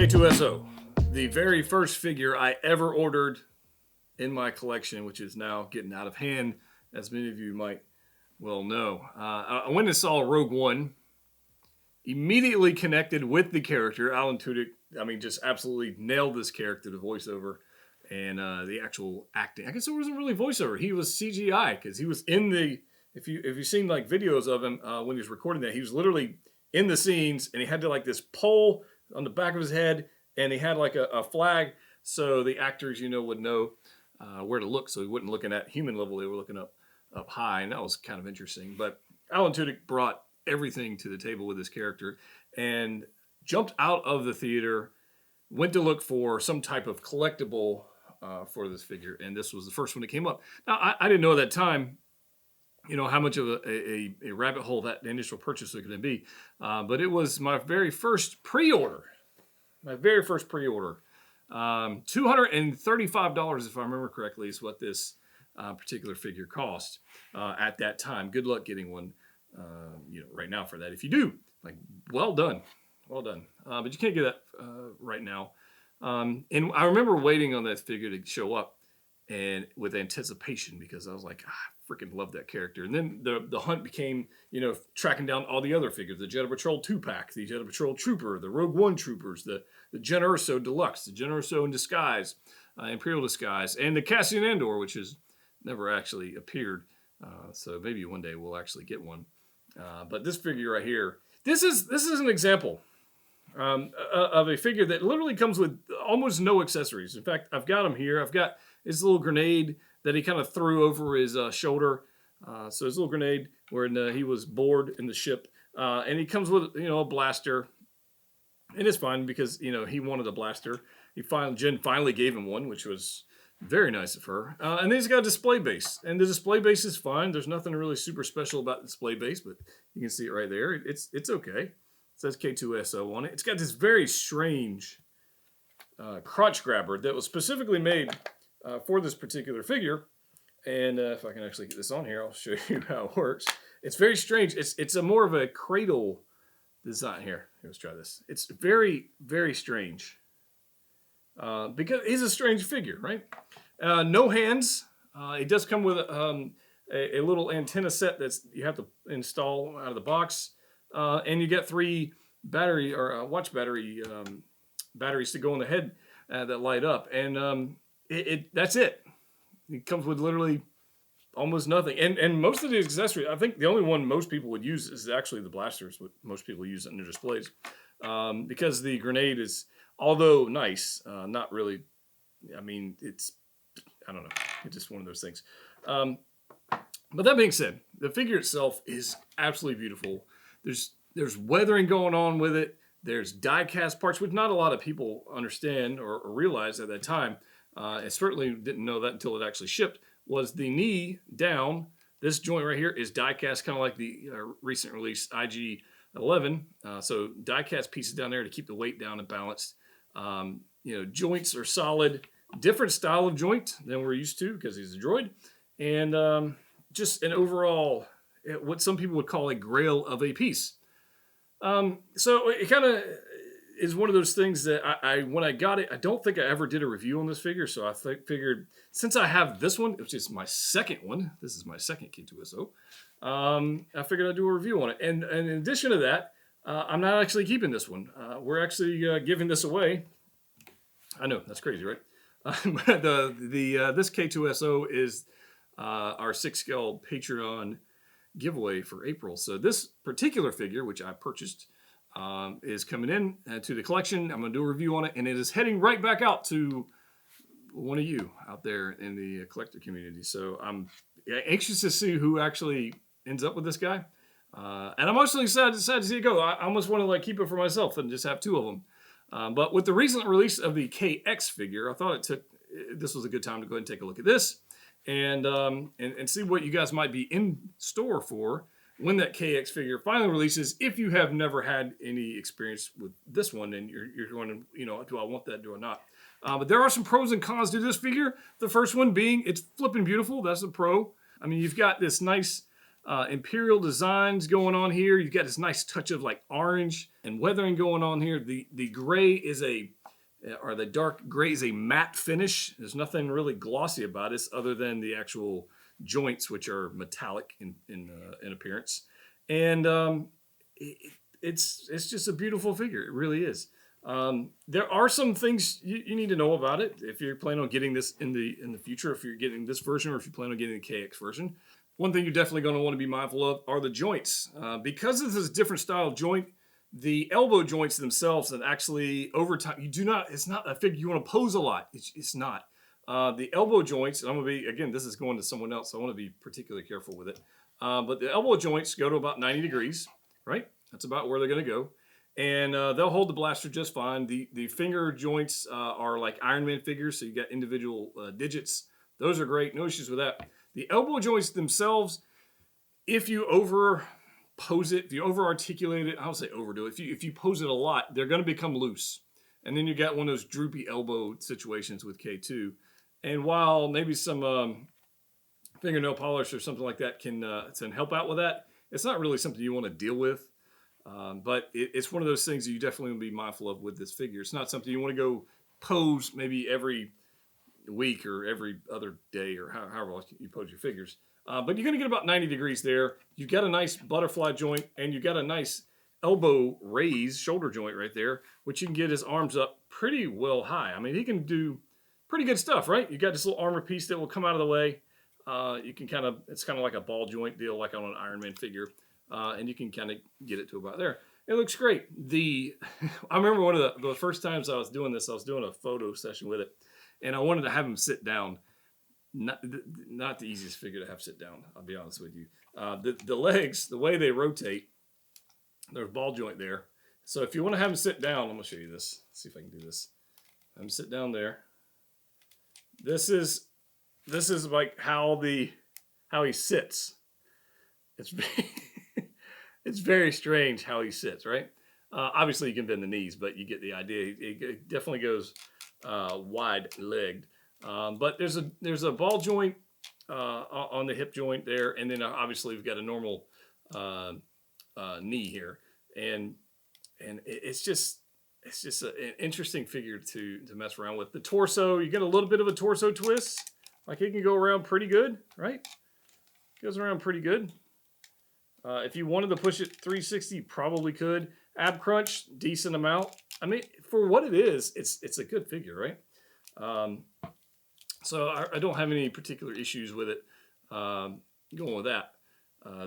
K-2SO, the very first figure I ever ordered in my collection, which is now getting out of hand, as many of you might well know. I went and saw Rogue One, immediately connected with the character, Alan Tudyk. I mean, just absolutely nailed this character, the voiceover, and the actual acting. I guess it wasn't really voiceover. He was CGI, because he was in the, if you've seen like videos of him when he was recording that, he was literally in the scenes, and he had like this pole on the back of his head, and he had like a flag, so the actors, would know where to look, so he wasn't looking at human level, they were looking up high, and that was kind of interesting. But Alan Tudyk brought everything to the table with his character, and jumped out of the theater, went to look for some type of collectible for this figure, and this was the first one that came up. Now, I didn't know at that time, how much of a rabbit hole that initial purchase was going to be. But it was my very first pre-order. $235, if I remember correctly, is what this particular figure cost at that time. Good luck getting one, right now for that. If you do, well done. But you can't get that right now. And I remember waiting on that figure to show up, and with anticipation, because I was like, I freaking love that character. And then the hunt became, tracking down all the other figures, the Jedha Patrol 2-pack, the Jedha Patrol Trooper, the Rogue One Troopers, the K-2SO Deluxe, the K-2SO in Disguise, Imperial Disguise, and the Cassian Andor, which has never actually appeared. So maybe one day we'll actually get one. But this figure right here, this is an example of a figure that literally comes with almost no accessories. In fact, I've got him here. I've got his little grenade that he kind of threw over his shoulder. So his little grenade when he was bored in the ship. And he comes with, a blaster. And it's fine because, he wanted a blaster. Jen finally gave him one, which was very nice of her. And then he's got a display base. And the display base is fine. There's nothing really super special about the display base, but you can see it right there. It's okay. It says K-2SO on it. It's got this very strange crotch grabber that was specifically made for this particular figure. And if I can actually get this on here, I'll show you how it works. It's very strange. It's a more of a cradle design here. Let's try this. It's very, very strange. Because he's a strange figure, right? No hands. It does come with a little antenna set that's you have to install out of the box. And you get 3 battery or watch battery batteries to go on the head that light up. And that's it. It comes with literally almost nothing. And most of the accessories, I think the only one most people would use is actually the blasters, what most people use in their displays. Because the grenade is, although nice, not really, I don't know. It's just one of those things. But that being said, the figure itself is absolutely beautiful. There's weathering going on with it. There's die-cast parts, which not a lot of people understand or realize at that time. I certainly didn't know that until it actually shipped, was the knee down. This joint right here is die-cast, kind of like the recent release IG-11. So die-cast pieces down there to keep the weight down and balanced. Joints are solid. Different style of joint than we're used to because he's a droid. And just an overall, what some people would call a grail of a piece. So it kind of is one of those things that I when I got it, I don't think I ever did a review on this figure. So I figured since I have this one, which is my second one, this is my second K-2SO, I figured I'd do a review on it. And in addition to that, I'm not actually keeping this one. We're actually giving this away. I know, that's crazy, right? But this K-2SO is our 6-scale Patreon giveaway for April. So this particular figure, which I purchased, is coming in to the collection. I'm going to do a review on it, and it is heading right back out to one of you out there in the collector community. So I'm anxious to see who actually ends up with this guy. And I'm actually sad to see it go. I almost want to keep it for myself and just have 2 of them. But with the recent release of the KX figure, I thought this was a good time to go ahead and take a look at this and see what you guys might be in store for when that KX figure finally releases. If you have never had any experience with this one, and you're wondering, do I want that, do I not? But there are some pros and cons to this figure. The first one being it's flipping beautiful. That's a pro. I mean, you've got this nice Imperial designs going on here. You've got this nice touch of like orange and weathering going on here. The gray is or the dark gray is a matte finish. There's nothing really glossy about this other than the actual joints, which are metallic in appearance. And it's just a beautiful figure. It really is. There are some things you need to know about it if you're planning on getting this in the future. If you're getting this version, or if you plan on getting the KX version, one thing you're definitely going to want to be mindful of are the joints. Because this is a different style joint, the elbow joints themselves, and actually over time, it's not a figure you want to pose a lot. It's not. The elbow joints, and I'm going to be, again, this is going to someone else, so I want to be particularly careful with it. But the elbow joints go to about 90 degrees, right? That's about where they're going to go. And they'll hold the blaster just fine. The finger joints are like Iron Man figures, so you got individual digits. Those are great, no issues with that. The elbow joints themselves, if you over pose it, if you over articulate it, I don't say overdo it. If you pose it a lot, they're going to become loose, and then you got one of those droopy elbow situations with K2. And while maybe some fingernail polish or something like that can help out with that, it's not really something you want to deal with. But it's one of those things that you definitely want to be mindful of with this figure. It's not something you want to go pose maybe every week or every other day or however you pose your figures. But you're going to get about 90 degrees there. You've got a nice butterfly joint, and you've got a nice elbow raise shoulder joint right there, which you can get his arms up pretty well high. I mean, he can do pretty good stuff, right? You got this little armor piece that will come out of the way. You can it's kind of like a ball joint deal, like on an Iron Man figure. And you can kind of get it to about there. It looks great. I remember one of the first times I was doing this, I was doing a photo session with it, and I wanted to have him sit down. Not the easiest figure to have sit down, I'll be honest with you. The legs, the way they rotate, there's a ball joint there. So if you want to have him sit down, I'm going to show you this. Let's see if I can do this. Have him sit down there. This is like how he sits. It's very strange how he sits, right? Obviously, you can bend the knees, but you get the idea. It definitely goes wide-legged. But there's a ball joint on the hip joint there, and then obviously we've got a normal knee here, and it's just an interesting figure to mess around with. The torso, you get a little bit of a torso twist. Like it can go around pretty good, right? Goes around pretty good. If you wanted to push it 360, you probably could. Ab crunch, decent amount. I mean, for what it is, it's a good figure, right? So I don't have any particular issues with it going with that.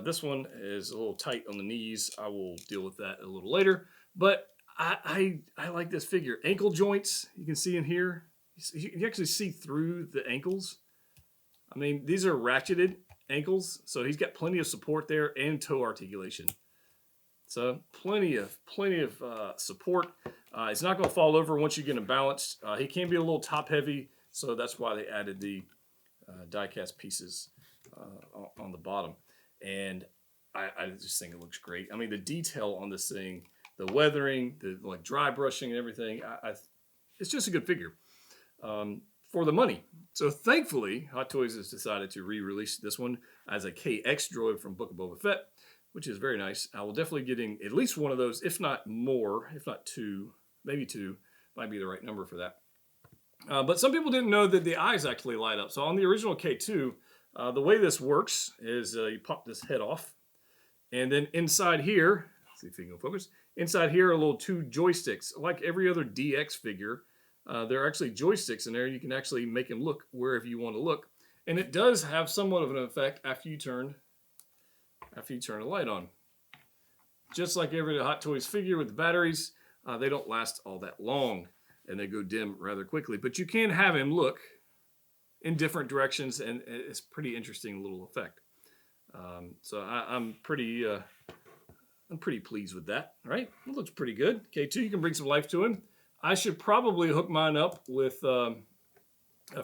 This one is a little tight on the knees. I will deal with that a little later. But I like this figure. Ankle joints, you can see in here. You can actually see through the ankles. I mean, these are ratcheted ankles, so he's got plenty of support there and toe articulation. So plenty of support. It's not going to fall over once you get him balanced. He can be a little top heavy, so that's why they added the die-cast pieces on the bottom. And I just think it looks great. I mean, the detail on this thing, the weathering, the like dry brushing and everything, it's just a good figure for the money. So thankfully, Hot Toys has decided to re-release this one as a KX droid from Book of Boba Fett, which is very nice. I will definitely getting at least one of those, if not more, if not two, maybe two, might be the right number for that. But some people didn't know that the eyes actually light up. So on the original K2, the way this works is you pop this head off, and then inside here, let's see if you can focus, inside here are little two joysticks. Like every other DX figure, there are actually joysticks in there. You can actually make them look wherever you want to look. And it does have somewhat of an effect after you turn the light on. Just like every Hot Toys figure with the batteries, they don't last all that long, and they go dim rather quickly. But you can have him look in different directions, and it's a pretty interesting little effect. So I'm pretty pleased with that, right? It looks pretty good. K2, you can bring some life to him. I should probably hook mine up with a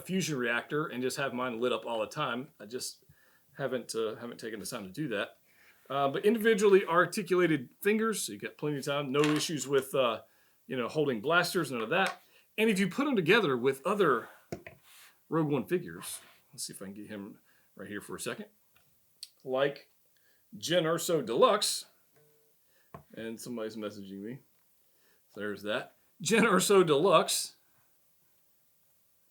fusion reactor and just have mine lit up all the time. I just haven't taken the time to do that. But individually articulated fingers, so you got plenty of time. No issues with holding blasters, none of that. And if you put them together with other Rogue One figures, let's see if I can get him right here for a second. Like K-2SO Deluxe. And somebody's messaging me. There's that. K-2SO Deluxe.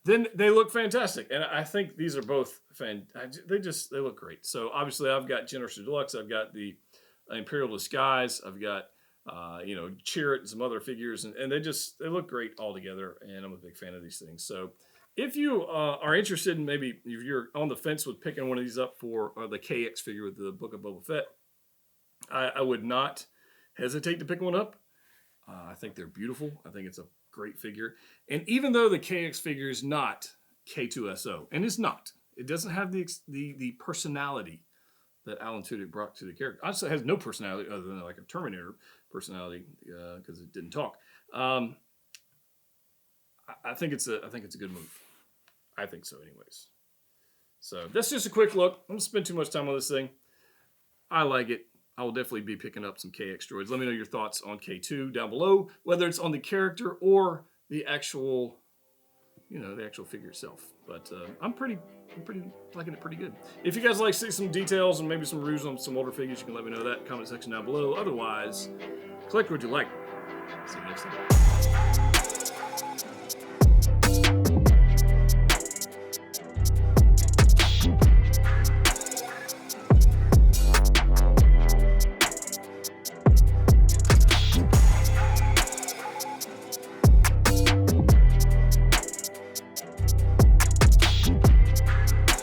Then they look fantastic. And I think these are both they look great. So obviously I've got K-2SO Deluxe. I've got the Imperial Disguise. I've got, Chirrut and some other figures. And they look great all together. And I'm a big fan of these things. So if you are interested in maybe if you're on the fence with picking one of these up for the KX figure with the Book of Boba Fett, I would not hesitate to pick one up. I think they're beautiful. I think it's a great figure. And even though the KX figure is not K-2SO, and it's not, it doesn't have the personality that Alan Tudyk brought to the character. Honestly, it has no personality other than like a Terminator personality because it didn't talk. I think it's a good move. I think so, anyways. So that's just a quick look. I'm gonna spend too much time on this thing. I like it. I will definitely be picking up some KX droids. Let me know your thoughts on K2 down below, whether it's on the character or the actual, the actual figure itself. But I'm pretty liking it pretty good. If you guys like to see some details and maybe some reviews on some older figures, you can let me know that in the comment section down below. Otherwise, click what you like. See you next time.